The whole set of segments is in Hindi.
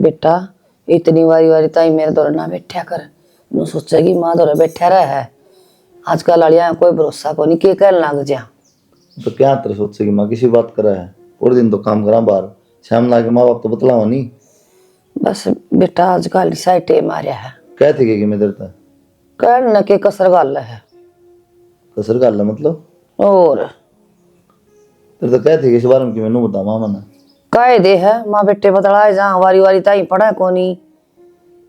बेटा इतनी वारी वारी ताई मेरे दौर ना बैठा कर, नु सोचेगी माँ दौर बैठा रहा है। आजकल अड़िया कोई भरोसा को नहीं के कहने लग जा। तो क्या तरह सोचेगी माँ, किसी बात करा है और दिन तो काम करा बाहर, शाम लाके माँ बाप तो बतलाओ नहीं। बस बेटा आजकल साइटे मारिया है, कहते कि मैं देरता कहने के कसर गाल है कसर गाल मतलब, और तेरे तो कहते कि इस बारे में कि मैनू बता मामा ने कह दे है माँ बेटे बतला जा वारी वारी ताई पढ़ा कोनी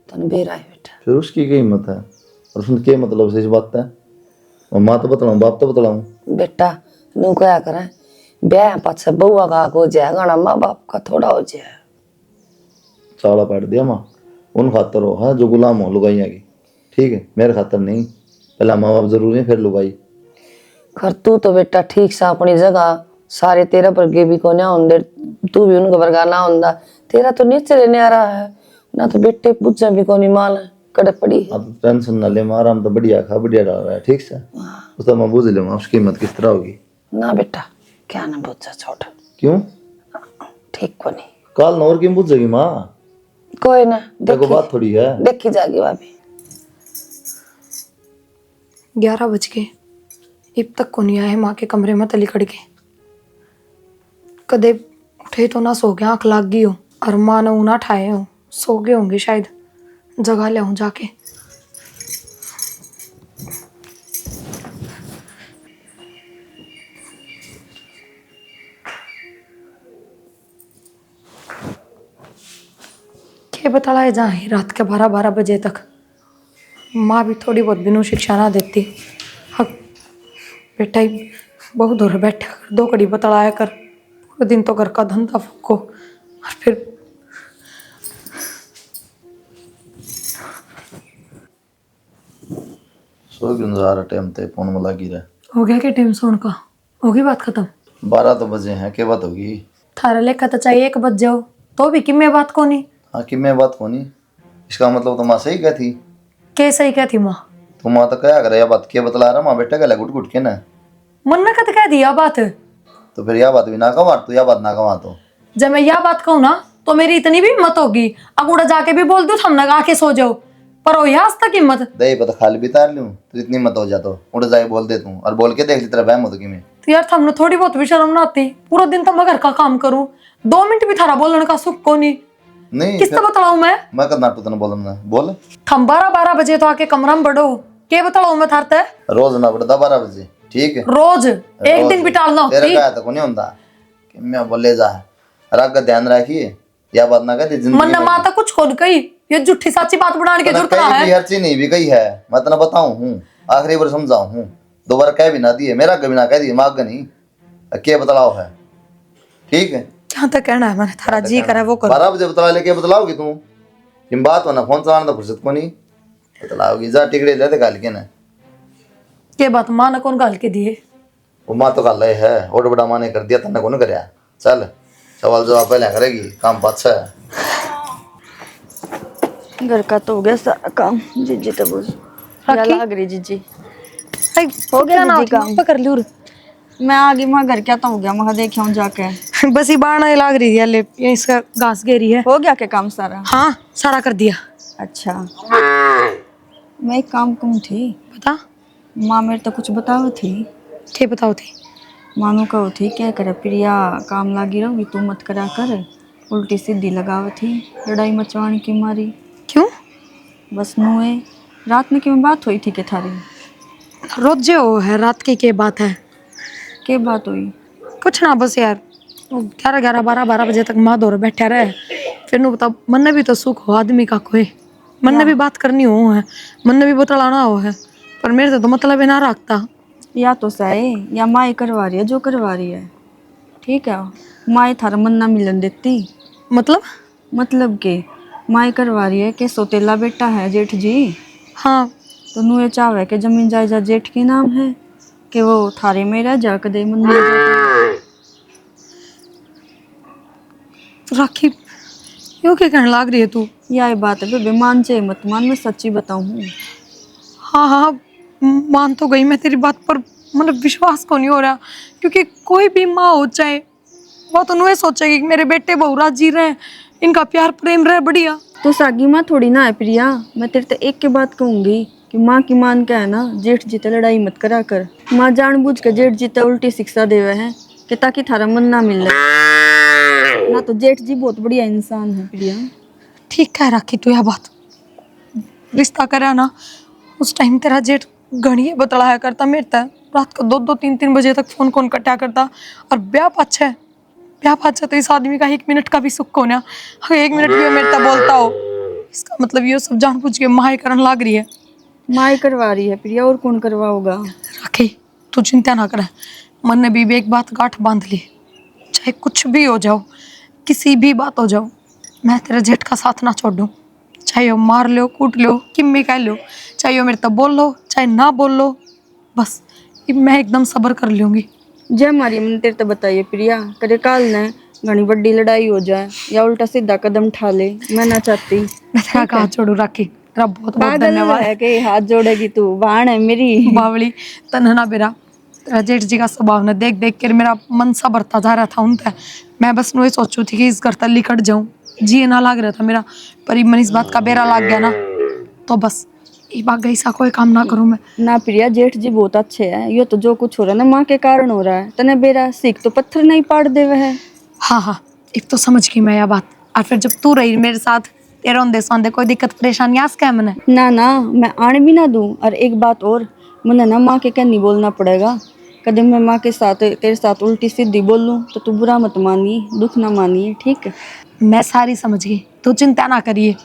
तन बेरा है बेटा। फिर उसकी क्या हिम्मत है और उसने क्या मतलब से इस बात है। और माँ तो बतलाऊं बाप तो बतलाऊं। बेटा नु क्या करें ब्याह पाछे बउआ का हो जाए गाना माँ बाप का थोड़ा हो जाए। चाला पाट दिया माँ, उन खातर हो हाँ जो गुलाम हो लुगाइया की, ठीक है मेरे खातर नहीं। पहला माँ बाप जरूरी है फिर लुगाई। कर तू तो बेटा ठीक सा अपनी जगह, सारे तेरा वर्गे भी को ना होंगे, तू भी उनका वर्गा ना होंदा, तेरा तो नीचे रहने आ रहा है ना, तो बेटे पूछा भी को नहीं माल कड़े पड़ी है। अब टेंशन ना ले माँ, आराम तो बढ़िया खा बढ़िया डाल रहा है ठीक से, उस तो मैं बुझ लूंगा उसकी कीमत किस तरह होगी। ना बेटा क्या ना बुझा छोड़, क्यों ठीक को नहीं काल नौर क्यों बुझेगी माँ, कोई ना देखो बात थोड़ी है। देखी जाएगी भाभी। 11 बज गए, अब तक को नहीं आए। माँ के कमरे में तली कड़ के कदे उठे तो ना सो गया, आँख लाग गई हो और माँ ने ना ठाए हो, सो गए होंगे शायद, जगा ले हूँ जाके। के बता लाए जाए रात के 12-12 बजे तक, माँ भी थोड़ी बहुत बिनु शिक्षा ना देती। हाँ बेटा ही बहुत दूर बैठा कर 2 कड़ी बतलाया कर, पूरे दिन तो घर का धंधा फूको और फिर सो क्यों जा रहा टाइम ते फोन में लगी रहे। हो गया क्या टाइम सोने का, होगी बात खत्म। 12 तो बजे हैं, क्या बात होगी। थारा लेखा तो चाहिए 1 बज जाओ तो भी कि मैं बात को नहीं। हाँ कि मैं बात को नहीं, इसका मतलब तो माँ सही क्या थी। कैसे ही क्या थी माँ, तो माँ तो क्या करे यह बात क्या बतला रहा माँ बेटा गला घुट घुट के ना, मन ने कद कह दिया बात। तो फिर यह बात भी ना कमा तो यह बात ना कमा तो जब मैं यह बात कहूँ ना तो मेरी इतनी भी हिम्मत होगी अब उड़ा जाके भी बोल दूँ हमने आके सो जाओ, पर हो आज तक हिम्मत। दही पता खाली भी तार लूं तो इतनी मत हो जा, तो उड़ जाए बोल दे तू और बोल के देख ली तेरा बहम होती मैं। तो यार हमने थोड़ी बहुत भी शर्म ना आती, पूरा दिन तो मैं घर का काम करूँ, 2 मिनट भी थारा बोलने का सुख को नहीं। नहीं किस तरह बताऊँ मैं करना तो तेने बोलना बोल। हम 12-12 बजे तो आके कमरा में बढ़ो, के बताओ मैं थारते रोज ना पड़ता 12 बजे ठीक है, रोज एक दिन भी टालना तेरा होती। क्या तो नहीं होता कि मैं बोले जा राग का ध्यान रखिए, या बात ना कर मन ने माता कुछ खोल कही, ये झूठी साची बात बढ़ाने की जरूरत ना है। हर चीज नहीं भी कही है, मैं तेना बताऊं हूँ आखिरी बार समझाऊं हूँ, दोबारा कह भी ना दिए मेरा कभी ना कह दिए माग नहीं क्या बतलाओ है ठीक है। क्या तक कहना है मैंने थारा जी करा वो करो। 12 बजे बतला लेके बतलाओगी तू कि बात होना फोन चलाने तो फुर्सत को नहीं बतलाओगी, जा टिकड़े ले गाल के ना के बात माँ ने कौन गाल के दिए, वो माँ तो गाल है और बड़ा माँ ने कर दिया तन्ने कौन करया। चल सवाल जवाब पहले करेगी, काम पाछा है। घर का तो हो गया सारा काम, जीजी तो बोल क्या लाग रही जीजी, हो गया ना काम पकड़ लूर। मैं आ गई मैं घर क्या तो हो गया, मैं देख आऊं जाके। बस ये बाण लाग रही है, ले ये इसका घास घेरी है। हो गया क्या काम सारा? हाँ सारा कर दिया। अच्छा मैं एक काम कहूँ थी, बता। माँ मेरे तो कुछ बताओ थी। क्या बताओ थी? मानो कहो थी क्या करे प्रिया काम लागी रहोगी तू मत करा कर, उल्टी सीधी लगाव थी लड़ाई मचवाने की मारी। क्यों? बस नुए रात में क्यों बात हुई थी के थारी? रोज हो है रात की क्या बात है? क्या बात हुई? कुछ ना बस यार 11-11 12-12 बजे तक माँ दौर बैठा रहे, फिर नु बता मन ने भी तो सुख हो आदमी का कोई, मन ने भी बात करनी हो है, मन ने भी बतलाना हो है, पर मेरे से तो मतलब ही ना रखता। या तो सही या माँ करवा रही है जो करवा रही है, ठीक है माँ थारा मन ना मिलन देती। मतलब के माँ करवा रही है कि सोतेला बेटा है जेठ जी। हाँ तो नुए चाहे कि जमीन जायदाद जेठ के नाम है कि वो थारे में रह जा कदे मन में राखी क्यों क्या कहने लाग रही है तू? यही बात है बेबे, मान चाहे मत मान, मैं सच्ची बताऊँ। हाँ हाँ मान तो गई मैं तेरी बात पर, मतलब विश्वास को नहीं हो रहा, क्योंकि कोई भी माँ हो चाहे वो तो नुए सोचेगी कि मेरे बेटे बहू राजी रहे, इनका प्यार प्रेम रहे बढ़िया। तो सागी माँ थोड़ी ना है प्रिया, मैं तेरे से एक के बात कहूंगी कि माँ की मान क्या है ना, जेठ जीते लड़ाई मत करा कर। माँ जानबूझ के जेठ जीते उल्टी शिक्षा देवे है कि ताकि थारा मन ना मिले ना। तो जेठ जी बहुत बढ़िया इंसान है प्रिया। ठीक कह रखी तू यह बात। रिश्ता करा ना उस टाइम तेरा जेठ घड़िए बतलाया करता मेरे तक, रात को 2-2 3-3 बजे तक फोन कौन कटा करता। और ब्याह पाछे तो इस आदमी का 1 मिनट का भी सुख को ना, अगर 1 मिनट भी वो मेरे तक बोलता हो, इसका मतलब ये सब जानबूझ के माए करन लाग रही है। माँ ही करवा रही है प्रिया, और कौन करवाओगा। राखी तू चिंता ना करे, मन ने भी एक बात गांठ बांध ली, चाहे कुछ भी हो जाओ, किसी भी बात हो जाओ, मैं तेरे जेठ का साथ ना छोड़ दूं। चाहे वो मार लो, कूट लो, किम्मी कह लो, चाहे वो मेरे तब बोल लो, चाहे ना बोल लो, बस मैं एकदम सब्र कर लूंगी। जय हमारी मन तेरे तो बताइए प्रिया, करे काल ने घनी बड़ी लड़ाई हो जाए या उल्टा सीधा कदम उठा ले, मैं ना चाहती। मैं तेरा का हाथ छोड़ू राखी, तेरा बहुत बहुत पागल धन्यवाद। है कि हाथ जोड़ेगी तू, बाण है मेरी। बावली तन्हा बेरा, तेरा जेठ जी का स्वभाव ने देख देख कर मेरा मन सा भरता जा रहा था उनसे। मैं बस वही सोचू थी कि इस घर तक लिकट जाऊं, जी ना लाग रहा था मेरा, पर मन इस बात का बेरा लाग गया ना, तो बस ये बात गई सा कोई काम ना करूं मैं। ना प्रिया, जेठ जी बहुत अच्छे हैं। ये तो जो कुछ हो रहा है ना माँ के कारण हो रहा है। तने बेरा सीख तो पत्थर नहीं पाड़ देवे है। हाँ, एक तो समझ गई मैं यह बात। और फिर जब तू रही मेरे साथ, तेरे रोंदे सोंदे कोई दिक्कत परेशानी आस क्या मने। ना ना, मैं आने भी ना दूं। और एक बात और, मुझे ना माँ के क्या नहीं बोलना पड़ेगा। कदम मैं माँ के साथ तेरे साथ उल्टी सीधी बोलूं तो तू बुरा मत मानिए, दुख ना मानिए, ठीक है। मैं सारी समझ गई, तू चिंता ना करिए।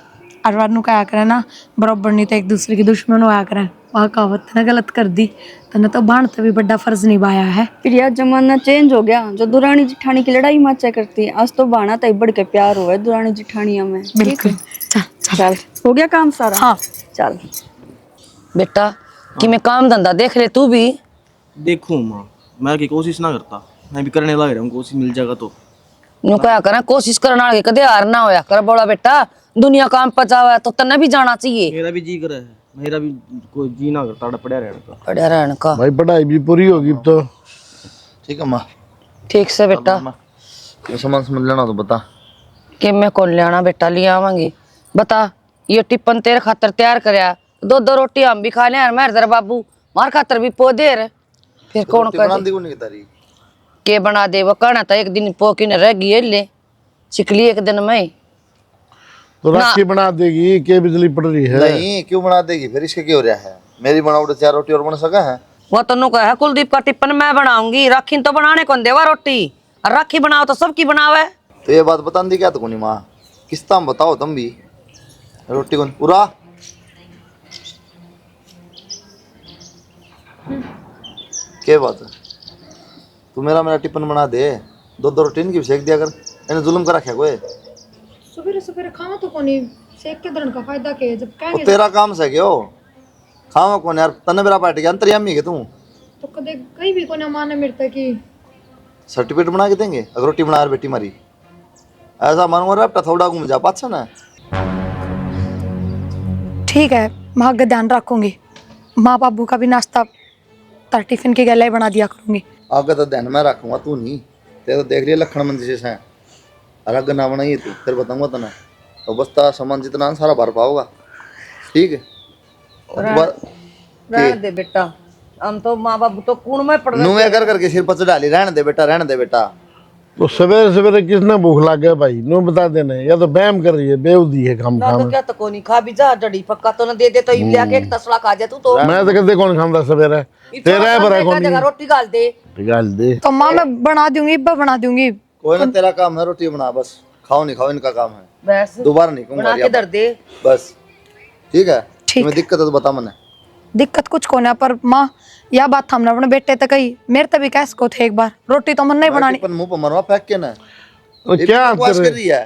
और वारनू कहा करे ना, बराबर नहीं तो एक दूसरे की दुश्मन होया करे। वह कहावत ने गलत कर दी, तने तो बाण से भी बड़ा फर्ज निभाया है। प्रिया, जमाना चेंज हो गया। जो दुरानी जिठानी की लड़ाई माचा करती है, आज तो बाणा तय बढ़ के प्यार हुआ है दुरानी जिठानिया में। ठीक बिल्कुल, है, चल चल हो गया काम सारा। हाँ चल बेटा कि मैं काम धंधा देख ले तू भी। देखूं माँ, मैं की कोशिश ना करता, मैं भी करने लग रहा हूँ, कोशिश मिल जाएगा तो। नु क्या करा, कोशिश करना आगे कदे हार ना होया कर बोला बेटा। दुनिया काम पचावा तो तन्ने भी जाना चाहिए। मेरा भी जी करे है, मेरा भी कोई जी ना करता पड़या रहने का। पढ़िया रहने का भाई पढ़ाई भी पूरी होगी अब तो। ठीक है माँ। ठीक से बेटा। जो सामान समझ लेना तो बता। कि मैं कौन लियाना बेटा, ले आवांगी। बता, ये टिप्पन तेरे खातर तैयार करया, 2-2 रोटी हम भी खा ले और मेरे दर बाबू मार खातर भी पो दे रे। फिर कौन रोटी कर बना दी कौन की तारी? के बना दे, वो कहना था एक दिन पो की न रह गई ले चिकली एक दिन में। तो राखी बना देगी, के बिजली पड़ रही है। नहीं, क्यों बना देगी फिर? इसके क्या हो रहा है? मेरी बनावट 4 रोटी और बन सका है? वो तनु कहा कुलदीप का टिप्पन मैं बनाऊंगी, राखी तो बनाने कौन देवा रोटी, और राखी बनाओ तो सबकी बनावे। तो ये बात बता दी क्या तो कोनी माँ? किस्ता बताओ तुम भी। रोटी कौन पूरा? क्या बात है? तू मेरा टिफिन बना दे, 2-2 रोटी इनकी सेक दिया कर। इन्हें जुल्म कर रखा कोई? सवेरे सवेरे खाना तो कोनी, सेक के दरन का फायदा के जब वो तेरा काम से क्यों खावा कौन यार? तन्ने मेरा पार्टी के अंतर्यामी है तू। तो कदे कहीं भी कोने माने मेरे तक की सर्टिफिकेट बना के देंगे अगर रोटी बना बेटी मारी। ऐसा मन हो रहा है थोड़ा घूम जा पाछा ना। ठीक है, मैं आगे ध्यान रखूंगी। माँ बाबू का भी नाश्ता तार टिफिन के गले बना दिया करूंगी। आगे तो ध्यान में रखूंगा, तू नहीं। तेरे तो देख लिया लखन मंदिर से हैं, अलग ना बनाइए तू, फिर बताऊंगा तना। तो बस्ता सामान जितना सारा भर पाओगा, ठीक है? रहने दे बेटा, हम तो माँ बाबू तो कूण में पड़ नुए कर करके सिर पर डाली। रहने दे बेटा, रहने दे बेटा। तो सवेरे सवेरे किसने भूख लग गया भाई? नो बता देना, या तो बैम कर रही है, बेउदी है काम ना। तो खाना। क्या तो कोनी खा भी जा, डड़ी पक्का तो न दे दे तो इब लिया के एक तसला खा जा तू तो। मैं तो कहते कौन खांदा सवेरे, तेरा है बड़ा कौन जगह रोटी गाल दे। गाल दे। तो माँ मैं बना दूंगी, बना दूंगी। कोई ना, तेरा काम है रोटी बना, बस खाओ नहीं खाओ इनका काम है। बस दोबारा नहीं कहूंगा बना के दर दे बस, ठीक है? ठीक तुम्हें दिक्कत है तो बता मने। दिक्कत कुछ को ना, पर माँ यह बात हमने अपने बेटे तक कही, मेरे तक भी कैसे को थे एक बार रोटी तो मन नहीं बनानी। पर मुंह पर मरवा फेंक के ना। तो ये क्या बकवास कर रही है?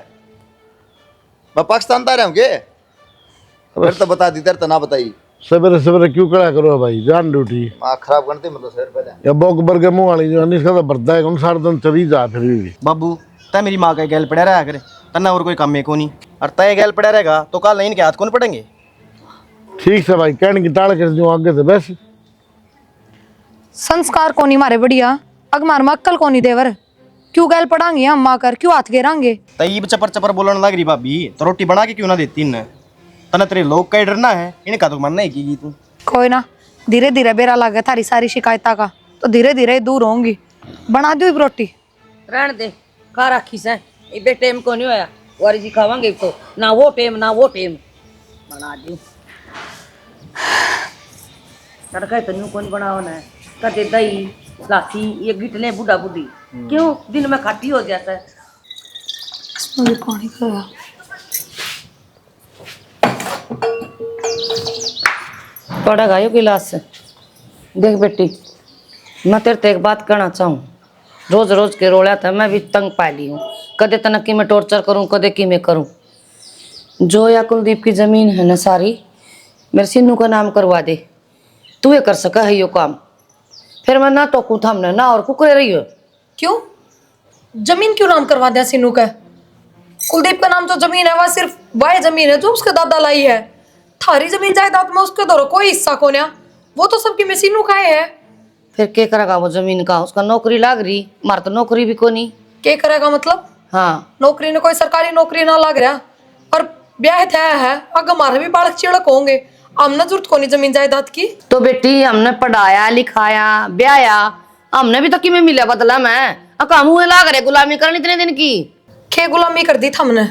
मैं पाकिस्तान था रहा हूँ के? फिर तो बता दी, तेरे तो ना बताई। सवेरे सवेरे क्यों करा करो भाई? जान ड्यूटी माँ खराब करते मतलब सर पहले। या बोक बर्गे मुंह वाली जो इसका तो बरदा है कौन सारा दिन चली जा फिर भी। बाबू तय मेरी माँ का गैल पड़ा रहा करे, तन्ना और कोई काम में को नहीं। और तय गैल पड़ा रहेगा तो कल नहीं इनके हाथ कौन पड़ेंगे। ठीक से भाई, कहने की ताड़ कर जो आगे से बस। संस्कार कोनी मारे बढ़िया, अग मार में अक्कल कोनी देवर। क्यों गैल पड़ांगे हम माँ कर, क्यों हाथ घेरांगे? तईब चपर चपर बोलने लग रही भाभी, तो रोटी बना के क्यों ना देती इन्हें? तना तेरे लोग का ही डरना है, इनका तो मनना ही की तू। कोई ना, धीरे धीरे बेरा लगे थारी सारी शिकायता का, तो धीरे धीरे दूर होंगी। बना दो रोटी। रहने दे, खा रखी से इबे टेम को नहीं होया, वारी जी खावांगे तो ना वो टेम ना वो टेम बना दी। तड़का तन्नू कौन बनाओ ना, कदे दही लासी ये गिटले बुढ़ा बुढ़ी क्यों दिन में खाटी हो जाता है। मुझे पानी खाया। पड़ा गायो गिलास से। देख बेटी, मैं तेरे ते एक बात कहना चाहूँ, रोज रोज के रोड़ा था मैं भी तंग पा ली हूँ। कदे तनकी में टॉर्चर करूँ, कदे की मैं करूँ। जो या कुलदीप की जमीन है ना सारी, मेरे सिन्नू का नाम करवा दे, तू ये कर सका है यो काम। फिर मैं ना टोकू थामने ना और कुकरे रही हो। क्यों? जमीन क्यों नाम करवा दिया सिन्नू का? कुलदीप का नाम जो जमीन है वह सिर्फ वह जमीन है जो उसके दादा लाई है। थारी जमीन जायदाद में उसके दौर कोई हिस्सा को ना, वो तो सबकी में सिन्नू का है। फिर क्या करेगा वो जमीन का? उसका नौकरी लाग रही, मार तो नौकरी भी कोनी। क्या करेगा मतलब? हाँ, नौकरी ने कोई सरकारी नौकरी ना लग रहा, और ब्याह तय है, अगर हमारे भी बालक चिड़क होंगे, हमने जरूरत कोनी जमीन जायदाद की। तो बेटी हमने पढ़ाया लिखाया ब्याया, हमने भी तो कि में मिला बदला में काम हुए लाग रहे गुलामी करनी इतने दिन की। खे गुलामी कर दी था हमने,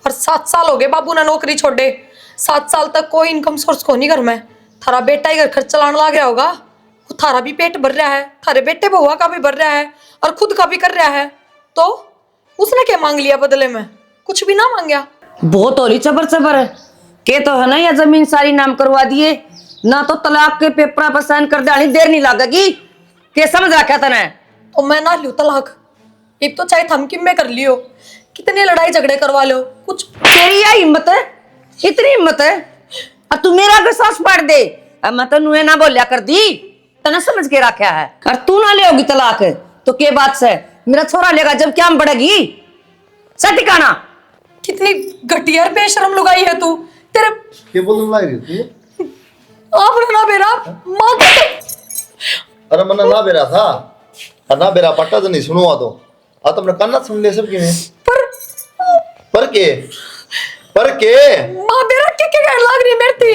और 7 साल हो गए बाबू ने नौकरी छोड़े। 7 साल तक कोई इनकम सोर्स को नहीं घर में। थारा बेटा ही घर खर्च चलाने लग रहा होगा, वो थारा भी पेट भर रहा है, थारे बेटे बहुआ का भी भर रहा है, और खुद का भी कर रहा है। तो उसने क्या मांग लिया बदले में? कुछ भी ना मांगया। बहुत हो रही चबर चबर के तो है ना, या जमीन सारी नाम करवा दिए ना, तो तलाक के पेपर पर साइन कर देनी देर नहीं लगेगी। के समझ रखा तने? तो मैं ना लूँ तलाक, एक तो चाहे थमकी में कर लियो, कितने लड़ाई झगड़े करवा लो, कुछ। तेरी या हिम्मत है, इतनी हिम्मत है, और तू मेरा के सास पाड़ दे। अब मैं तो नुए ना बोलिया कर दी, तने समझ के रखा है। और तू ना ले होगी तलाक तो के बात से मेरा छोरा लेगा जब क्या बढ़ेगी सटिकाना। कितनी घटिया और बेशरम लुगाई है तू। तेरे क्या बोलने लग रही तू? आपने ना मेरा माँ का अरे मना ना बेरा था, और ना बेरा पट्टा तो नहीं सुनुआ तो आ तुमने काना सुन ले सब की में पर के माँ मेरा क्या क्या कहने लग रही है मेरे थी।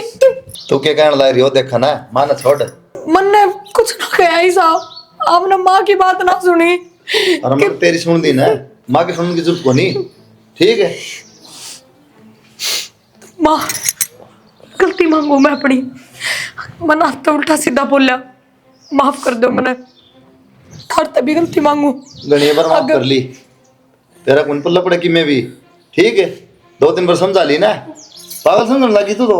तू क्या कहने लग रही हो? देखा ना मां ना छोड़। मन ने कुछ ना कहा ही साहब, आपने माँ की बात ना सुनी। अरे मैं तेरी सुन दी ना, मां की सुनने की जरूरत को नहीं। ठीक है माँ, गलती मांगू मैं अपनी, मना तो उल्टा सीधा बोला, माफ कर दो मैंने, और तभी गलती मांगू। गणी बार माफ कर ली, तेरा कौन पल्ला पड़े कि मैं भी। ठीक है 2-3 बार समझा ली ना, पागल समझने लगी तू तो।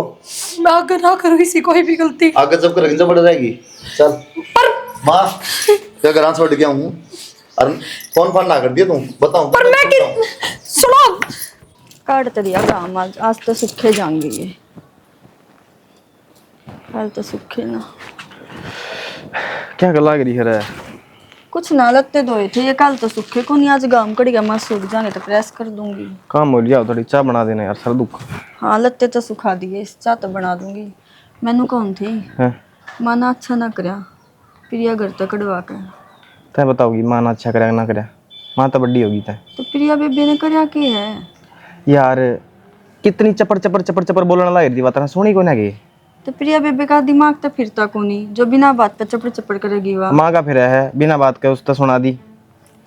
मैं आगे ना करूँ इसी कोई भी गलती। आगे जब करेंगे जब बढ़ जाएगी। चल पर माँ क्या घर छोड़ गया हूँ, अरे फोन ना कर दिया तू, बताऊं पर मैं कि सुनो, काट तो दिया काम, आज तो सूखे जाएंगे ये, कल तो सूखे ना। क्या कर लग रही है? कुछ ना लगते धोए थे ये, कल तो सूखे को नहीं, आज गाम कड़ी मैं सूख जाने तो प्रेस कर दूंगी। काम हो लिया, थोड़ी चाय बना देना यार, सर दुख। हाँ लगते तो सुखा दिए, चाह तो बना दूंगी। मैनू कौन थी है माना अच्छा ना करया, प्रिया घर तक कड़वा कर। तय बताओगी माँ ना अच्छा करे ना करे? माँ तो बड्डी होगी तय। तो प्रिया बेबे ने करया की है यार, कितनी चपर चपर चपर चपर बोलने लग रही बात ना, सुनी को ना गई। तो प्रिया बेबे का दिमाग तो फिरता को नहीं, जो बिना बात पे चपड़ चपड़ करेगी वाह। माँ का फिर है बिना बात के उस तो सुना दी।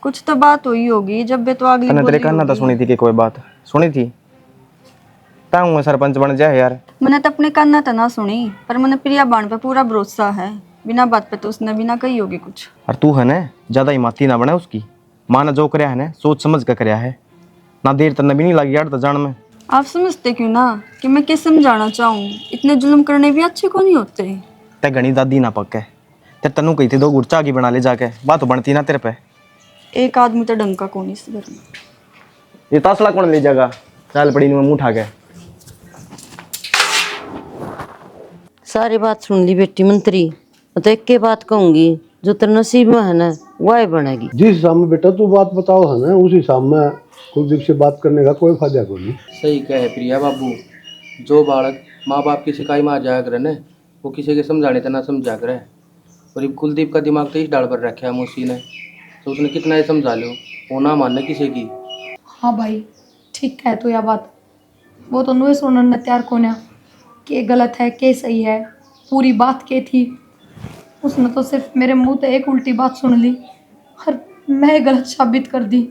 कुछ तो बात हुई होगी, जब बे तो अगली तने तेरे बोली कहना तो होगी। सुनी थी कि कोई बात सुनी थी? ताऊ सरपंच बन जाए यार। मैंने तो अपने काना तो ना सुनी, पर मैंने प्रिया बाण पे पूरा भरोसा है, बिना बात पे तो उसने बिना कही होगी कुछ। और तू है ना ज्यादा हिमाती ना बने उसकी। माँ ने जो करया है ना सोच समझ कर करया है, ना देर तक भी नहीं लगी यार तो जान में। आप समझते क्यों ना कि मैं किस समझाना चाहूँ, इतने जुल्म करने भी अच्छे को नहीं होते। ते घनी दादी ना पक्के ते तनु कही थी 2 गुड़ चाय की बना ले जाके, बात तो बनती ना तेरे पे। एक आदमी तो डंका को नहीं इस घर में। ये तसला कौन ले जाएगा? चाल पड़ी में मुंह उठा के। सारी बात सुन ली बेटी मंत्री, तो एक के बात कहूंगी, जो तेरे नसीब में है ना वह बनेगी। जिस हिसाब में बेटा तू बात बताओ है ना, उस हिसाब में कुलदीप से बात करने का कोई फायदा को नहीं। सही कहे प्रिया बाबू, जो बालक माँ बाप की शिकाई में आ जाया करे न, वो किसी के समझाने तो ना समझा करे। और ये कुलदीप का दिमाग तो इस डाल पर रखा है मुसी ने, तो उसने कितना ही समझा लो, वो ना मानने किसी की। हाँ भाई, ठीक है तो यह बात, वो तो नुए सुनने तैयार कोन्या के गलत है के सही है, पूरी बात के थी। उसने तो सिर्फ मेरे मुंह से एक उल्टी बात सुन ली और मैं गलत साबित कर दी,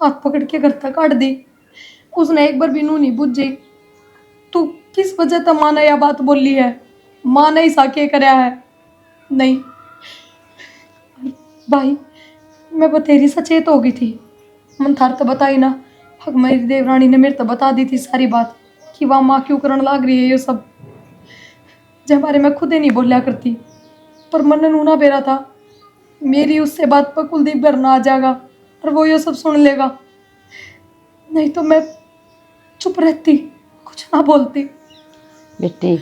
हाथ पकड़ के घर तक काट दी। उसने एक बार भी नू नहीं बुझी। तू किस वजह से माँ ने यह बात बोली है? माँ ने ही साके करया है? नहीं भाई, मैं बतेरी सचेत हो गई थी। मन थार तो बताई ना, हक मेरी देवरानी ने मेरे तो बता दी थी सारी बात कि वह माँ क्यों करने लाग रही है ये सब। जब बारे मैं खुद ही नहीं बोलिया करती, पर मन नू ना बेरा था मेरी उससे बात पर कुलदीप घर ना आ जाएगा और वो ये सब सुन लेगा। नहीं तो मैं चुप रहती, कुछ ना बोलती। बेटी,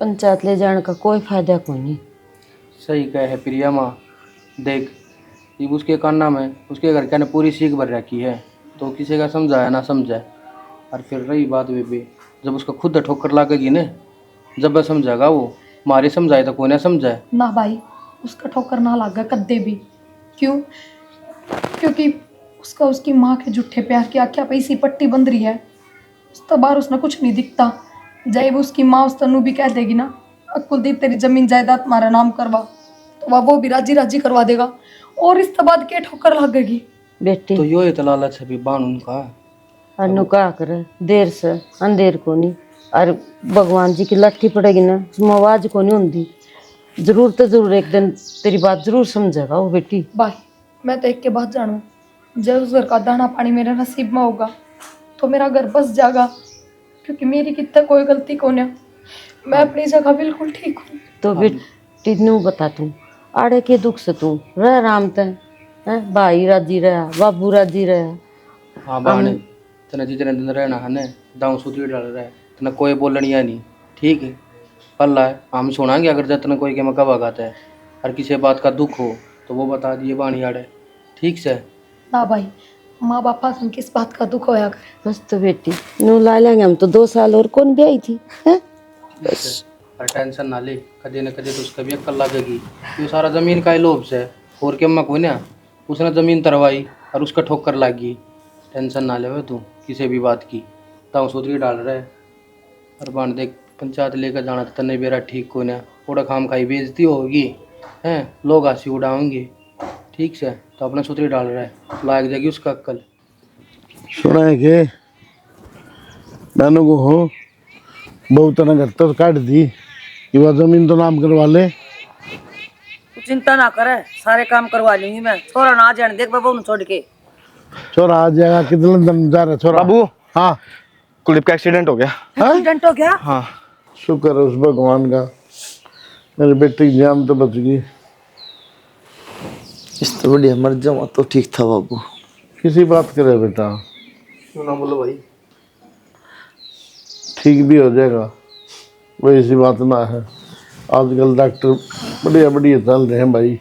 पंचायत ले जाने का कोई फायदा कोई नहीं। सही कहे है प्रिया माँ। देख, ये उसके कान्ना में उसके घर क्या ने पूरी सीख भर रखी है, तो किसी का समझाया ना समझाए। और फिर रही बात बेबी, जब उसका खुद ठोकर लागेगी ने, जब वह समझाएगा वो, मारे समझाए तो कोई ना समझाए। ना भाई, उसका ठोकर ना लागा कद्दे भी। क्यों? क्योंकि उसका उसकी माँ के झूठे प्यार की आख्या पे इसी पट्टी बंध रही है। उस तो बार उसने कुछ नहीं दिखता। जब उसकी माँ उस तनु भी कह देगी ना, "अब कुलदीप तेरी जमीन जायदाद तुम्हारा नाम करवा", तो वह वो भी राजी राजी करवा देगा और इस तो बाद के ठोकर लगेगी। बेटी, तो यो तो लालच है भी बान उनका। अनु का करे, देर से अंधेर को नहीं। और भगवान जी की लट्ठी पड़ेगी ना, उसमें आवाज को नहीं होती। जरूर तो जरूर एक दिन तेरी बात जरूर समझेगा वो बेटी। भाई, मैं तो एक के बाद जानू, जब उस घर का दाना पानी मेरे नसीब में होगा तो मेरा घर बस जाएगा, क्योंकि मेरी कितना कोई गलती कौन है। मैं अपनी जगह बिल्कुल ठीक हूँ। तो बेटी नू बता, तू आड़े के दुख से तू रह राम तय है, भाई राजी रहा, बाबू राजी रहा। हाँ बाने, तना जितने दिन रहना है ने, दाऊ सूत्री डाल रहा है, तना कोई बोलनी है नहीं, ठीक है। पल्ला है, हम सुनाएंगे अगर जतना कोई के मका बगाता है और किसी बात का दुख हो तो वो बता दिए बानी आड़े, ठीक से। ना भाई, माँ बापा से किस बात का दुख होया करे। बस तो बेटी नू ला लेंगे हम तो 2 साल और कौन ब्याही थी है? और टेंशन ना ले, कदे न कदे तो उसका भी अक्ल लगेगी। ये सारा जमीन का ही लोभ से और के अम्मा कोई ना, उसने जमीन तरवाई और उसका ठोकर लग गई। टेंशन ना ले तू किसी भी बात की, ताऊ सूत्री डाल रहा है। और बाण देख, पंचायत लेकर जाना तो तन्ने बेरा ठीक को ना, उड़ा खाम खाई बेइज्जती होगी हैं, लोग हंसी उड़ाएंगे, ठीक से। तो अपना सूत्री डाल रहा है, लाग जाएगी उसका अक्ल। सुना है कि नानू को हो बहुत तना घर तो काट दी कि वह जमीन तो नाम करवा ले। चिंता ना करे, सारे काम करवा लूंगी मैं। छोरा ना जाने देख बाबू ने छोड़ के। छोरा आ जाएगा, कितने दिन जा रहा छोरा? बाबू, हाँ, कुलदीप का एक्सीडेंट हो गया। एक्सीडेंट हो गया? हाँ। शुक्र है उस भगवान का, मेरे बेटे की जान तो बच गई। इस तो बढ़िया मर जाऊँ तो ठीक था बाबू। किसी बात करे बेटा, क्यों ना बोलो भाई। ठीक भी हो जाएगा, वो ऐसी बात ना है। आजकल डॉक्टर बढ़िया बढ़िया चल रहे हैं भाई,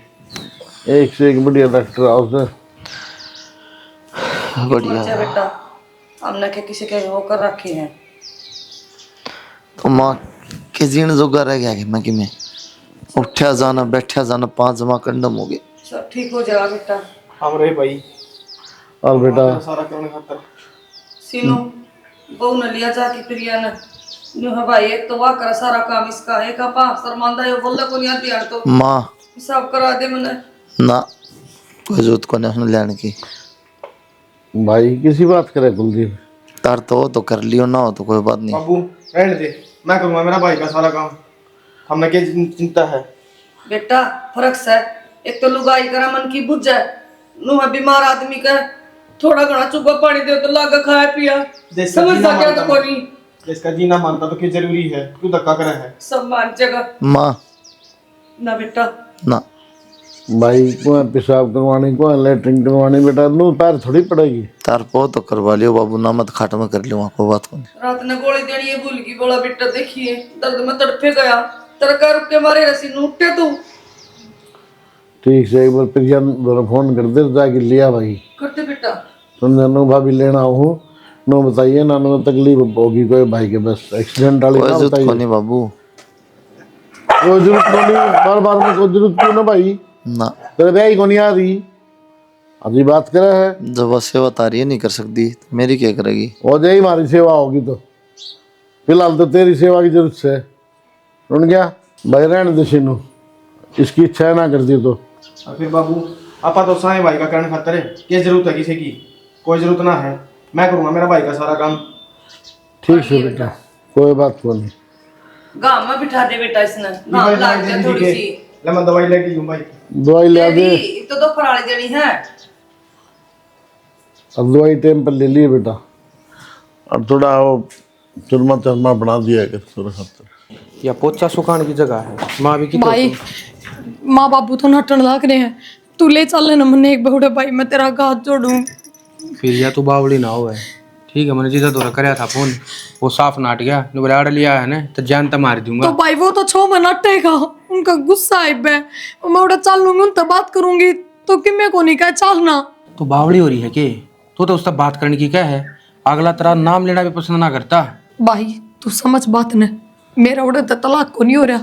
एक से एक बढ़िया डॉक्टर आओ से। बढ़िया अच्छा बेटा, हमने के किसी के होकर रखे हैं। तो माँ के जीण जोगा रह गया कि मैं कि मैं उठा जाना बैठा जाना 5 जमा कंडम हो गए। सब ठीक हो जाएगा बेटा। हम रहे भाई और बेटा सारा करने खातर सीनो बहू ने लिया जाके प्रिया ने न्यू है भाई, एक तो वाह कर सारा काम इसका है का पा शर्मांदा है, बोलने को नहीं आती यार। तो माँ हिसाब करा दे मैंने ना, कोई जरूरत को नहीं लेने की। भाई किसी बात करे कुलदीप, तार तो हो तो कर लियो, ना हो तो कोई बात नहीं। बाबू रहने दे, मैं करूँगा मेरा भाई का सारा काम, हमें क्या चिंता है। बेटा फर्क है, एक तो लुगाई करा मन की बुझ जाए, नु है बीमार आदमी का थोड़ा घना चुका पानी दे तो लागा खाया पिया, समझ सके तो कोई नहीं। इसका जीना मानता तो क्या जरूरी है, क्यों धक्का करा है। सब मान जगह माँ ना बेटा ना, भाई को पेशाब करवानी को लेटरिन करवानी, बेटा नू पैर थोड़ी पड़ेगी। तार पो तो करवा लियो बाबू, ना मत खाट में कर लियो, कोई बात को नहीं। रात ने गोली देनी है भूल की, बोला बेटा देखिए दर्द में तड़पे गया, तरका रुक के मारे रसी नूटे तू। ठीक से एक बार प्रिया दोनों फोन कर दे जाके लिया भाई। करते बेटा तुम जानू भाभी लेना हो नो बताइए ना, नो तकलीफ होगी कोई भाई के, बस एक्सीडेंट वाली कोई ना जरूरत को बताइए। नहीं बाबू, कोई जरूरत को नहीं, बार बार में कोई जरूरत क्यों ना भाई, ना तेरे ब्याह ही को नहीं आ रही। अभी बात करे है, जब वह सेवा तारी नहीं कर सकती तो मेरी क्या करेगी? हो जाए हमारी सेवा होगी तो। फिलहाल तो तेरी सेवा की जरूरत है। सुन गया भाई, रहने दे सीनू, इसकी इच्छा ना कर दी तो। और फिर बाबू आपा तो साईं भाई का करने खातर है, क्या जरूरत है किसी की? कोई जरूरत ना है, मैं करूँगा मेरा भाई का सारा काम। ठीक है बेटा, कोई बात को नहीं। गांव में बिठा दे बेटा इसने, भाई गांव लाग लाग गया जी थोड़ी के। सी। ले मैं दवाई लेके यूं भाई। दवाई ले दे, तेरी तो दो फराड़ी देनी है। अब दवाई टाइम पर ले लिए बेटा, और थोड़ा वो चुरमा चरमा बना दिया कर थोड़ा खातर। या पोचा सुखाने की जगह है। माँ भी कितनी भाई माँ बाबू तो नटन लाग रहे हैं, तू ले चल ना मन्ने एक बड़े भाई, मैं तेरा हाथ जोड़ूं। फिर या तू बावली ना हो है। ठीक है, मैंने जिधर दौरा कराया था फोन, वो साफ नाट गया। नुबराड़ लिया है ना तो जान तो मार दूंगा। तो भाई वो तो 6 में नटेगा, उनका गुस्सा है बे। मैं उड़ा चल लूंगी, उनसे बात करूंगी तो कि मैं को नहीं कह चलना। तो बावली हो रही है के? तो उससे बात करने की क्या है? अगला तेरा नाम लेना भी पसंद ना करता। भाई तू समझ बात ने, मेरा उड़ा तो तलाक को नहीं हो रहा,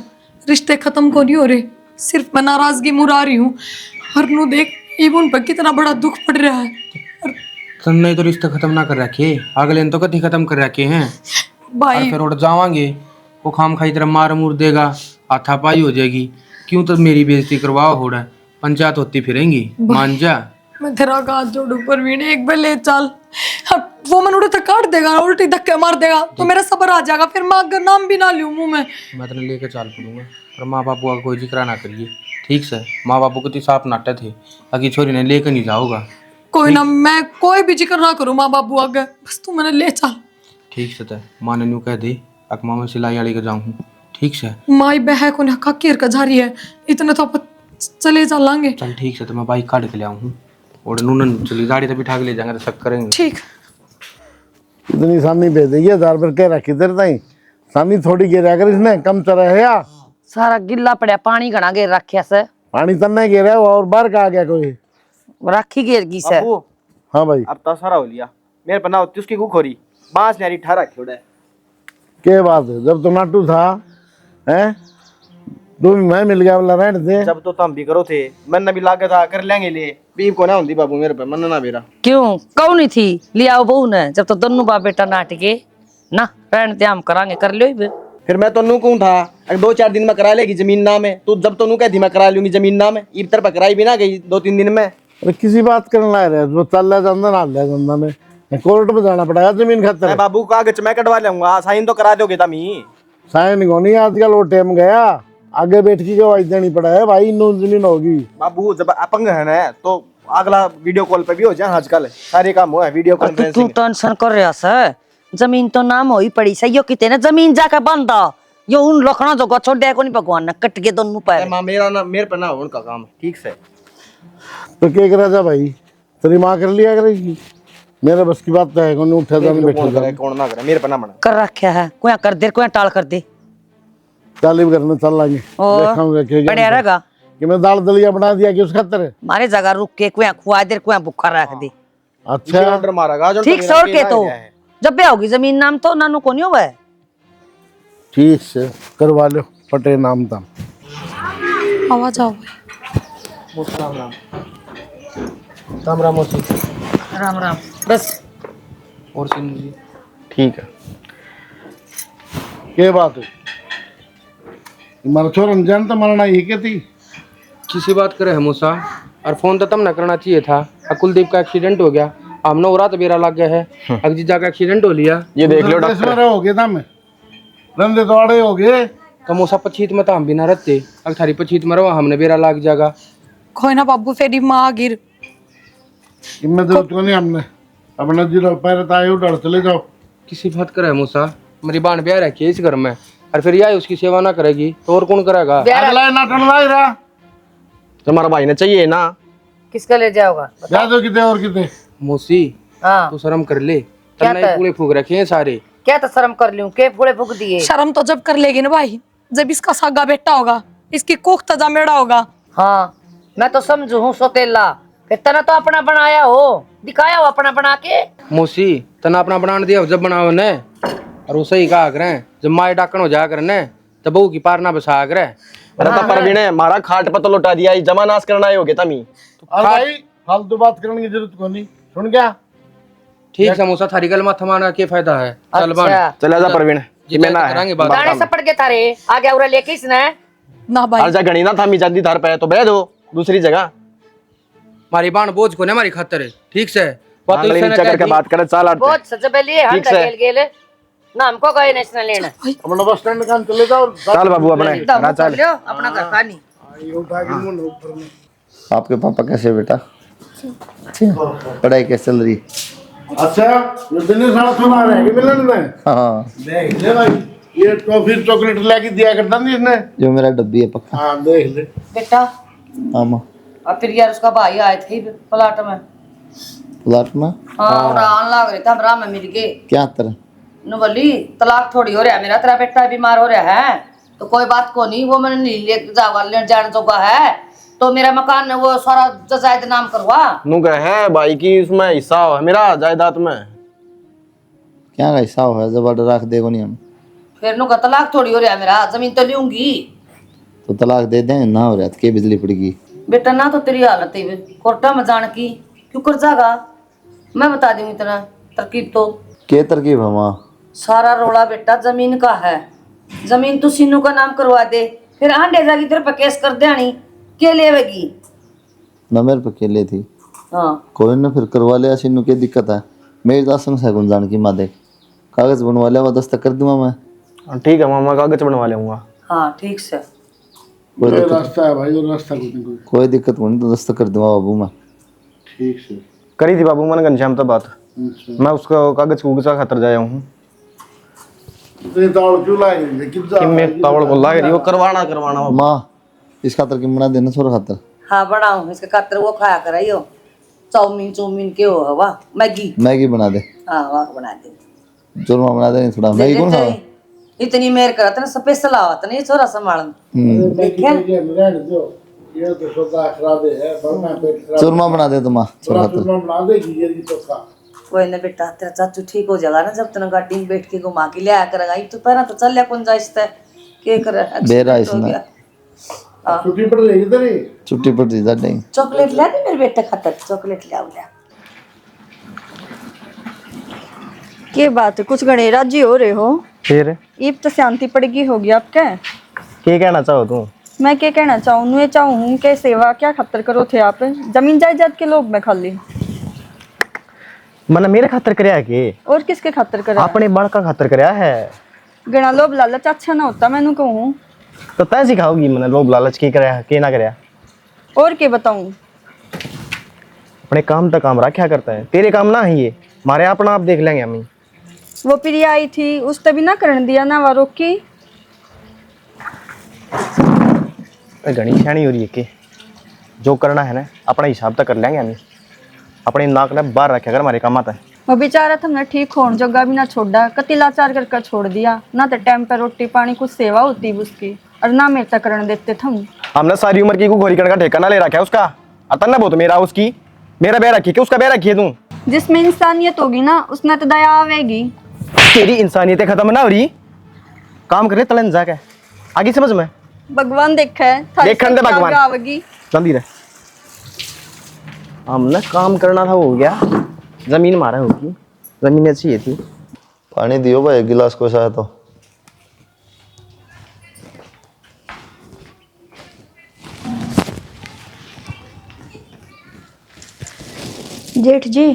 रिश्ते खत्म को नहीं हो रहे, सिर्फ मैं नाराजगी मुरा रही हूँ। और नू देख इवन पर कितना बड़ा दुख पड़ रहा है। तुमने तो रिश्ते खत्म ना कर रखे, अगले ने तो कति खत्म कर रखे हैं। और भाई फिर उड़ जावांगे, वो खाम खाई तरह मार मूर देगा, हाथापाई हो जाएगी। क्यों तो मेरी बेइज्जती करवाओ हो रहा है, पंचायत होती फिरेंगी। मान जा। मैं तेरा हाथ जोड़ू परवीन, एक बार ले चल। अब वो मन उड़े तो काट देगा, उल्टी धक्के मार देगा तो मेरा सब्र आ जाएगा, फिर मैं अगर नाम भी ना लूं मुंह में। मैं तेने लेके चाल पड़ूंगा, पर माँ बापू का कोई जिक्र ना करिए, ठीक से? माँ बापू को तो साफ नाटे थे, अगी छोरी ने लेकर नहीं जाओगा। कोई ना, मैं कोई भी जिक्र ना करूं माँ बाबू आगे, बस तू मैंने ले चल। ठीक से तय माँ ने न्यू कह दे अकमा में सिलाई वाली का जाऊँ, ठीक से? माई बह को ना ककीर का जारी है, इतने तो अपन चले चलेंगे। चल ठीक से, तो मैं बाइक काट के ले आऊँ हूँ, और नूनन चली गाड़ी तो बिठा के ले जाएंगे तो सब करेंगे। ठीक। इतनी सानी भेज देगी 1000 रुपये कह रखी तेरे ताई, सानी थोड़ी गिरा कर इसने, कम चरा है या? सारा गिल्ला पड़ा, पानी घना घेर रखे से। पानी तन्ने गिरा है और बाहर का आ गया कोई? राखी घेर की से। बाबू हाँ भाई, अब तो सारा हो लिया, मेरे पन्ना होती उसकी कुखोरी बांस नारी ठहरा छोड़ा है। क्या बात है, जब तो नाटू था हैं, तू भी मैं मिल गया वाला रहने दे। जब तो तुम भी करो थे, मन भी लागे था कर लेंगे ले बीम को ना होती बाबू मेरे पे मन ना मेरा। क्यों कौन नहीं थी लिया बहू ने? जब तो दोनों बाप बेटा नाट के ना रहने हम करांगे, कर लो ही। फिर मैं तो नू कहूँ था अगर 2-4 दिन में करा लेगी जमीन नाम है, तू जब तो नू कहती मैं करा लूंगी जमीन नाम है, इब तरफ कराई भी ना गई 2-3 दिन में। अरे किसी बात करने ला रहे वो चल रहा जाता ना ले जाता ने, कोर्ट में जाना पड़ेगा जमीन खातर। मैं बाबू कागज मैं कटवा लूंगा, साइन तो करा दोगे तमी। साइन को नहीं, आजकल वो टाइम गया, आगे बैठ की गवाही देनी पड़ा है भाई, नू जमीन होगी। बाबू जब अपंग है ना तो अगला वीडियो कॉल पे भी हो जाए, आजकल सारे काम हो है वीडियो तू कॉन्फ्रेंसिंग। टेंशन कर रहा से, जमीन तो नाम हो ही पड़ी से। यो कितने ना जमीन जाकर बंद यो उन लखना जो गो छोड़ दे को नहीं भगवान ने कट के दोनों पैर। मां मेरा ना मेरे पे ना हो उनका काम, ठीक से? तो क्या करा जा भाई, तेरी माँ कर लिया करेगी, मेरे बस की बात तो है कौन उठा जा बैठा कौन जा। करे कौन ना करे, मेरे पे ना बना। कर रखा है, कोई कर दे कोई टाल कर दे। चाली करने चल लाएंगे, और देखाऊंगा क्या बढ़िया रहेगा। कि मैं दाल दलिया बना दिया कि उस खातर। मारे जगह रुक के कोई खुआ दे कोई भूखा रख दे। अच्छा ऑर्डर मारेगा जो ठीक से और के तो जब भी होगी जमीन नाम तो नानू को नहीं हुआ है। ठीक से करवा लो, पटे नाम तम। आवाज आओ भाई। राम राम। राम राम मौसी। राम राम। बस और सिंधु जी ठीक है। क्या बात है, तुम्हारा छोरा जानता मरना ही क्या थी? किसी बात करे है मूसा, और फोन तो तब ना करना चाहिए था। कुलदीप का एक्सीडेंट हो गया, हमने उरा तो बेरा लग गया है। अगजीजा का एक्सीडेंट हो लिया, ये देख लो डॉक्टर। हो गया था मैं रंधे दौड़े हो गए तो मूसा पछीत में तो हम भी ना रहते, अगर थारी पछीत में रहो हमने बेरा लग जाएगा। कोई ना बाबू, फेरी माँ गिर। हिम्मत जरूरत को नहीं, हमने अपना जिला पैर ताए उधर चले जाओ। किसी बात करे है मूसा, मेरी बाण ब्याह रखी है इस घर में, और फिर यह उसकी सेवा ना करेगी तो और कौन करेगा? अगला नाटन ला रहा तुम्हारा भाई ने चाहिए ना, किसका ले जाओगा? जा दो कितने और कितने। मौसी हाँ तू शर्म कर ले, क्या तन्ने था? पूरे फूक रखे हैं सारे। क्या तो शर्म कर लूं, के फूड़े फूक दिए। शर्म तो जब कर लेगी ना भाई, जब इसका सागा बेटा होगा, इसकी कोख तजा मेड़ा होगा। हाँ मैं तो समझू हूँ सोतेला, फिर तना तो अपना बनाया हो, दिखाया हो अपना बना के। मौसी तना अपना बनाने दिया जब बनाओ ने, और वो सही कहा करें जब माए डाकन हो जा करने तब बहू की पारना बसा करे। अरे तो परवीन है मारा खाट पर तो लौटा दिया, जमा नाश करना ही हो गया तमी। और भाई फालतू बात करने की जरूरत को नहीं, सुन क्या? ठीक समोसा थारी गल माथा मारना क्या फायदा है? चल बन अच्छा चले जा प्रवीण जी मैं ना करांगे बात। दाने से पड़ गए थारे आ गया उरा लेके इसने ना हर भाई जगह नहीं ना था मी जल्दी धार पे तो बह दो दूसरी जगह हमारी बाण बोझ को ना हमारी खातर है, ठीक से बात तो आंगली इससे ना नीचे करके कहती। बात करे चाल आते बहुत सच बेली हम ठीक से। गेल गेल ना हमको गए नेशनल लेना अपना बस स्टैंड काम चले जाओ। चल बाबू अपने दम ना कर चल लियो अपना घर का नहीं उठा के मुंह ऊपर में। आपके पापा कैसे बेटा? अच्छा, पढ़ाई कैसे चल रही? अच्छा ये दिन साथ सुना रहे हैं मिलन में। हाँ, देख ले भाई, ये टॉफी चॉकलेट लेके दिया करता नहीं इसने। जो मेरा डब्बी है पक्का। हाँ देख ले। बेटा हाँ माँ, और फिर यार उसका भाई आए थे प्लाट में प्लाट में हाँ उड़ान लाग रहे था में मिल के क्या तरह? नु बोली तलाक थोड़ी हो रहा है मेरा, तेरा बेटा बीमार हो रहा है तो कोई बात को नहीं, वो मैंने नहीं ले जावा ले जाने जोगा है तो मेरा मकान वो सारा जायद नाम करवा। नुक है भाई की इसमें हिस्सा है मेरा जायदाद में। क्या का हिस्सा है जब ऑर्डर रख देगो नहीं हम फिर नु का तलाक थोड़ी हो रहा है मेरा, जमीन तो लूंगी। तो तलाक दे दें ना हो रहा तो के बिजली पड़ेगी। बेटा ना तो तेरी हालत है कोर्टा में जान की क्यों कर जागा, मैं बता दूंगी इतना तरकीब तो के तरकीब है माँ? सारा रोला बेटा जमीन का है, जमीन तू सीनू का नाम करवा दे फिर आंडे जागी तेरे पर केस कर देनी के लेवेगी। ना मेरे पे केले थी हाँ कोई ना फिर करवा लिया सिन्नू की दिक्कत है मेरी दास संग है गुंजान की माँ देख कागज बनवा लिया वो दस्तखत कर दूंगा मैं। ठीक है मामा कागज बनवा लूंगा। हाँ ठीक से कोई ये दिक्कत रास्ता है भाई, वो रास्ता कुछ नहीं कोई। कोई दिक्कत नहीं तो दस्तखत कर दूंगा बाबू मैं। ठीक से। करी थी बाबू मैंने घनश्याम तो बात, अच्छा मैं उसका कागज कुगज का खातर जाया हूँ तो ये तावड़ क्यों लाएंगे कितना? कि मैं तावड़ को लाग रही वो करवाना माँ इस खातर की बना देना छोरा खातर हाँ बनाऊ इसके खातर वो खाया कराइयो चाउमीन चौमीन के हो हवा मैगी मैगी बना दे हाँ वाह बना दे चूरमा बना दे थोड़ा मैगी कौन खावा? इतनी मेहर करत ना स्पेशल आवत नहीं छोरा संभालन देखे ये रहने दो, ये तो सोता खराबे है वरना पेट खराब। चूरमा बना दे तुम छोरा थोड़ा खातर। चूरमा बना देगी ये तो खा। कोई ना बेटा तेरा चाचू ठीक हो जाएगा ना जब तूने गाड़ी में बैठ के घुमा के लिया करेगा तो पहला तो चल लिया कौन जाइए के करे बेरा accident हो इसमें। गया। छुट्टी पड़ रही इधर ही। छुट्टी पड़ रही नहीं चॉकलेट लिया दे मेरे बेटे खातर चॉकलेट लिया क्या बात है, कुछ गणे राजी हो रहे हो? फिर ईब तो शांति पड़ेगी होगी आपके। क्या कहना चाहो तू? मैं क्या कहना चाहूँ, ये चाहूँ कि सेवा क्या खतर करो थे आप, जमीन जायदाद के लोग में खाली मैंने मेरे खातर कराया के और किसके खातर करा? अपने बड़ का खातर कराया है। गणा लोभ लालच अच्छा ना होता मैंने कहूँ तो तय सिखाओगी मैंने लोभ लालच की कराया के ना कराया। और क्या बताऊँ? अपने काम तक काम रखा करता है, तेरे काम ना है ये हमारे अपना आप देख लेंगे हम। वो प्रिया आई थी उस तभी ना करने दिया ना वारों की। घनी शानी हो रही है कि जो करना है ना अपना हिसाब तक कर लेंगे हम। अपने नाक ने बाहर रखा कर हमारे काम आता है। वो बेचारा था हमने ठीक होने जगह भी ना छोड़ा, कति लाचार करके छोड़ दिया ना, तो टाइम पर रोटी पानी कुछ सेवा होती उसकी और ना मेरे तक करने देते थे हम। हमने सारी उम्र की गोरी करने का ठेका ना ले रखा है उसका। अतन ना बहुत मेरा उसकी मेरा बह रखी है कि उसका बह रखी है तू। जिसमें इंसानियत होगी ना उसमें तो दया आवेगी। तेरी इंसानियत खत्म ना हो रही, काम करे तलन जाके आगे समझ में। भगवान देखा है थारी देखन दे सब भगवान। जाग आवेगी। जल्दी रहे, हमने काम करना था वो हो गया, जमीन मारा होगी, जमीन अच्छी है थी। पानी दियो भाई एक गिलास को शायद तो। जेठ जी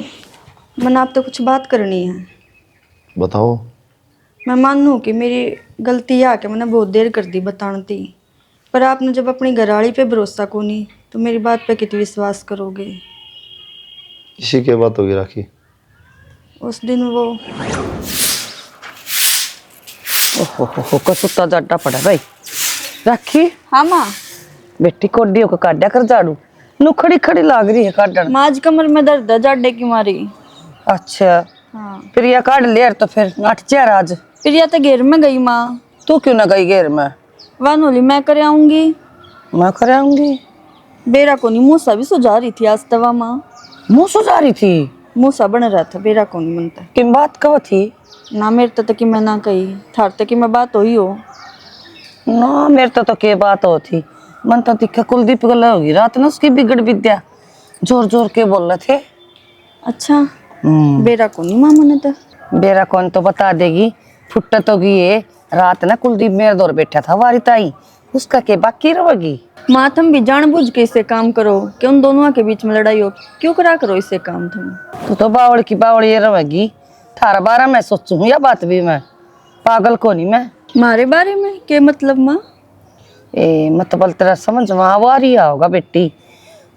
मैंने आप तो कुछ बात करनी है। बताओ। मैं मानूँ कि मेरी गलती है कि मैंने बहुत देर कर दी बताने थी, पर आपने जब अपनी घरवाली पे भरोसा को नहीं तो मेरी बात पे कितनी विश्वास करोगे? इसी के बात होगी राखी। उस दिन वो ओहो कसुत्ता जाटा पड़ा भाई राखी हाँ माँ बेटी कोडियो को काटा कर झाड़ू नु खड़ी खड़ी लाग रही है काटन। माज कमर में दर्द है जाडे की मारी। अच्छा हाँ फिर ये काट ले तो फिर नाट चार आज फिर या तो घेर में गई माँ। तू क्यों ना गई घेर में? वानोली मैं कर आऊंगी। मैं कर आऊंगी। बेरा को नहीं मूसा भी सुझा रही थी आज तवा माँ। मुँह सुजा रही थी मूसा बन रहा था बेरा को नहीं बनता किन बात कहो थी ना मेरे तक की मैं ना कही थार तक की मैं बात हुई हो ना मेरे तो के बात हो थी मन तो दिखा कुलदीप गला होगी रात ना उसकी बिगड़ विद्या जोर जोर के बोल रहे थे। अच्छा बेरा को नहीं मामा ने तो। बेरा कौन तो बता देगी। फुट्टा तो गई है रात ना कुलदीप मेरे दौर बैठा था वारी ताई, उसका के बाकी रहेगी। माँ तुम भी जानबूझ के इसे काम करो कि उन दोनों के बीच में लड़ाई हो, क्यों करा करो इसे काम तुम। तो बावड़ की बावड़ ये रहेगी। थारा बारा मैं सोचू हूँ या बात भी मैं पागल को नहीं मैं। मारे बारे में के मतलब माँ? ए मतलब तेरा समझ वहाँ वारी होगा बेटी।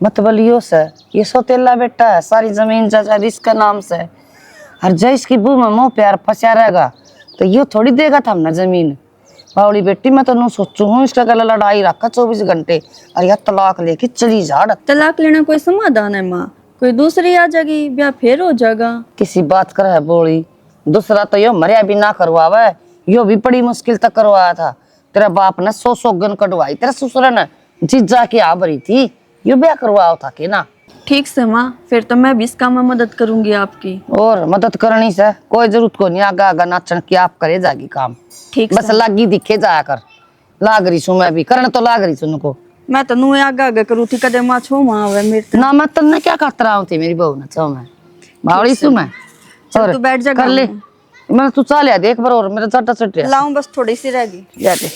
मतलब यो से ये सौतेला बेटा है, सारी जमीन जायदाद इसका नाम से। और जय इसकी बू में मोह प्यार फंसा रहेगा तो ये थोड़ी देगा था हमने जमीन। बावड़ी बेटी मैं तो नू सोचू हूँ इसका गला लड़ाई रखा 24 घंटे और यह तलाक लेके चली जा। तलाक लेना कोई समाधान है माँ? कोई दूसरी आ जाएगी, ब्याह फिर हो जाएगा। किसी बात कर है बोली, दूसरा तो यो मरिया भी ना करवावे, यो भी बड़ी मुश्किल तक करवाया था। तेरा बाप ने 100 गन कटवाई, तेरा ससुर ने जीजा की आ भरी थी, यो ब्याह करवाओ था कि ना। ठीक से माँ, फिर तो मैं भी इस काम में मदद करूंगी आपकी। और मदद करनी से कोई जरूरत को नहीं, आगा आगा नाचन की आप करे जागी काम। ठीक बस से लागी दिखे जाया कर। लाग रही हूँ मैं भी, करने तो लाग रही हूँ को। मैं तो नुए आगा आगा करू थी, कदे माँ छो माँ आवे मेरे ते। ना मैं तन्ने क्या करता रहा थी मेरी बहू ने छो मैं बावड़ी सु मैं। चल और तू बैठ जा कर ले, मैं तू चाल देख बार और मेरा चट्टा चट्टा लाऊं, बस थोड़ी सी रह गई। जाते।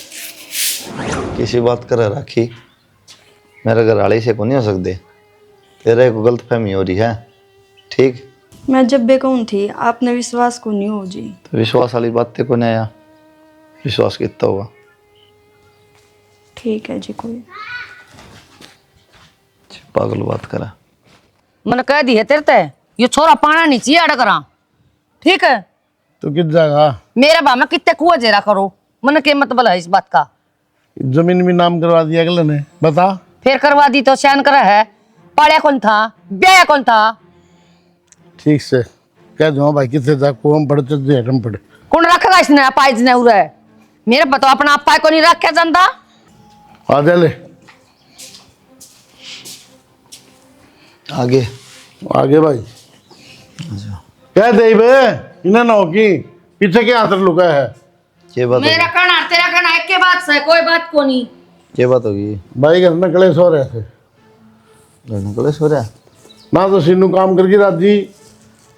किसी बात कर राखी, मेरे घर वाले से को नहीं हो सकते। तेरा एक गलत फहमी हो रही है, ठीक। मैं जब बेकून थी, आपने विश्वास को नहीं हो जी। तो विश्वास वाली बात ते को नहीं आया, विश्वास कितना हुआ। ठीक है जी, कोई पागल बात करा। मैंने कह दी है तेरे ते ये छोरा पाना नहीं चाहिए अड़ करा, ठीक है। तो कित जाएगा? मेरे बा में कितने कुआ जेरा करो, मैंने के मतलब है इस बात का। जमीन भी नाम करवा दिया अगले ने, बता। फिर करवा दी तो शैन करा है। पाड़िया कौन था, ब्याह कौन था? ठीक से कह दो भाई कितने जा को हम पढ़ते थे हम पढ़े। कौन रखेगा इसने अपाइज ने उरे? मेरे बताओ अपना अपाय को नहीं रखा जानता। आ जा ले आगे आगे भाई। कह दे बे इन्हें ना हो कि पीछे के हाथ लुका है। ये बात मेरा कहना तेरा कहना एक के बात से कोई बात को नहीं। ये बात होगी। भाई घर में कलेश हो रहे थे कलेश हो रहा है ना, तो सीनू काम करके राजी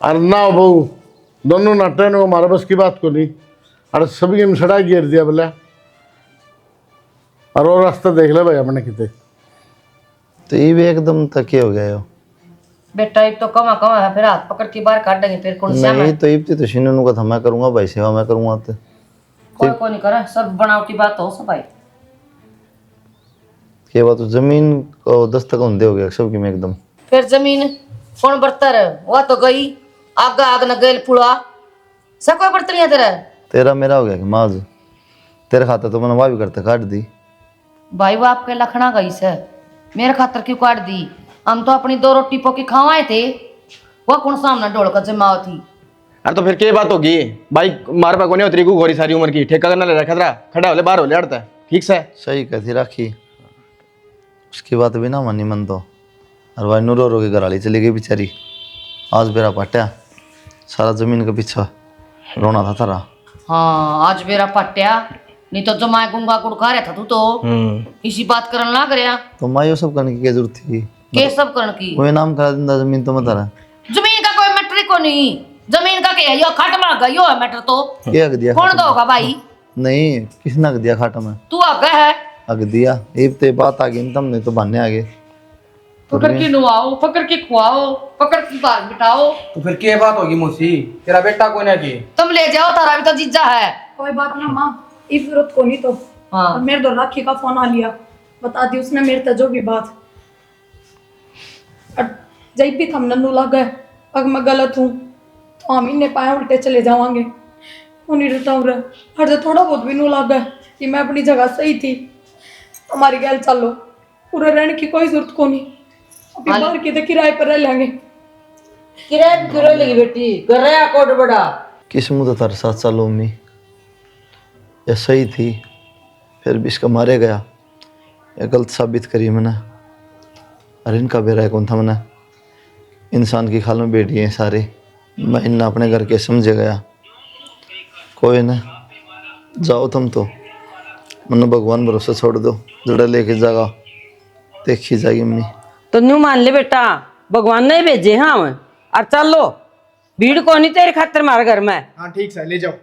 और ना बहू, दोनों नाटे ने हमारे बस की बात को नहीं। और सभी में सड़ा घेर दिया बोला। और वो रास्ता देख ले भाई अपने कितने। तो ये भी एकदम तक हो गया यो। बेटा एक तो कमा कमा है, फिर हाथ पकड़ के बाहर काट देंगे, फिर कौन सा नहीं तो इब्ती तो शिनू का था मैं करूंगा भाई, सेवा मैं करूंगा। तो कोई को नहीं करे, सब बनावटी बात हो सब भाई। ये बात तो जमीन को दस्तक होंदे हो गया सबकी में एकदम। फिर जमीन कौन बरता रहे, वह तो गई आग आग न गए पुड़ा, सब कोई बरत नहीं है तेरा। तेरा मेरा हो गया कि माज तेरे खाता तो मैंने वह भी करते काट दी। भाई वो आपके लखना गई से मेरे खातर क्यों काट दी? हम तो अपनी 2 रोटी पोकी खावाए थे, वो कौन सामने ढोल कर जमाओ थी। अरे तो फिर क्या बात होगी भाई? मार पा कोने उतरी को गोरी सारी उम्र की ठेका करना ले रखा था, खड़ा होले बाहर होले अड़ता है, ठीक से। सही कहती राखी, उसकी बात भी ना मानी मन तो। और वह नो रो के घर वाली चली गई बेचारी। आज बेरा पट्या सारा जमीन के पीछा रोना था तारा। हाँ आज मेरा पट्या, नहीं तो जमाए गुंगा गुड़ खा रहा था तू तो इसी बात करन लग रहा। तो माँ ये सब करने की क्या जरूरत थी? के सब करन की कोई नाम करा दिंदा जमीन तो मत रहा। जमीन का कोई मैटर को नहीं, जमीन का क्या है, यो खट में गई हो है मैटर तो क्या हक दिया? कौन दोगा भाई? नहीं किसने हक दिया खाटा में? तू आगे है हक दिया एक ते बात आ गई तुमने तो बनने आ गए। पकड़ के नुआओ, पकड़ के खुआओ, पकड़ के बाहर बिठाओ। तो फिर क्या बात होगी मौसी? तेरा बेटा कोई ना की तुम ले जाओ, तारा भी तो जीजा है। कोई बात ना माँ, इस जरूरत को नहीं तो। हाँ और मेरे दो राखी का फोन आ लिया, बता दी उसने मेरे तजो भी बात। और जब भी थम नन्नू लग गए अगर मैं गलत हूँ तो हम इन्हें पाए उल्टे चले जावांगे। उन्हीं रहता हूँ हर जो थोड़ा बहुत भी नू लग गए कि मैं अपनी जगह सही थी, हमारी गैल चलो, पूरे रहने की कोई जरूरत को नहीं। अभी बाहर के तो किराए पर रह लेंगे। किराए किराए लगी बेटी, कर रहा कोड बड़ा। किस मुँह तो तार साथ सालों में ये सही थी, फिर भी इसका मारे गया। ये गलत साबित करी मैंने। अरे इनका बेरा कौन था मैंने? इंसान की खाल में बैठी हैं सारे, मैं इन्हें अपने घर के समझे गया। कोई ना जाओ तुम तो, मैंने भगवान भरोसा छोड़ दो, जड़ा लेके जागा देखी जाएगी अम्मी। तो न्यू मान ले बेटा, भगवान ने भेजे हाँ और चलो भीड़ को नहीं तेरे खातर मारे घर में। हाँ ठीक है ले जाओ।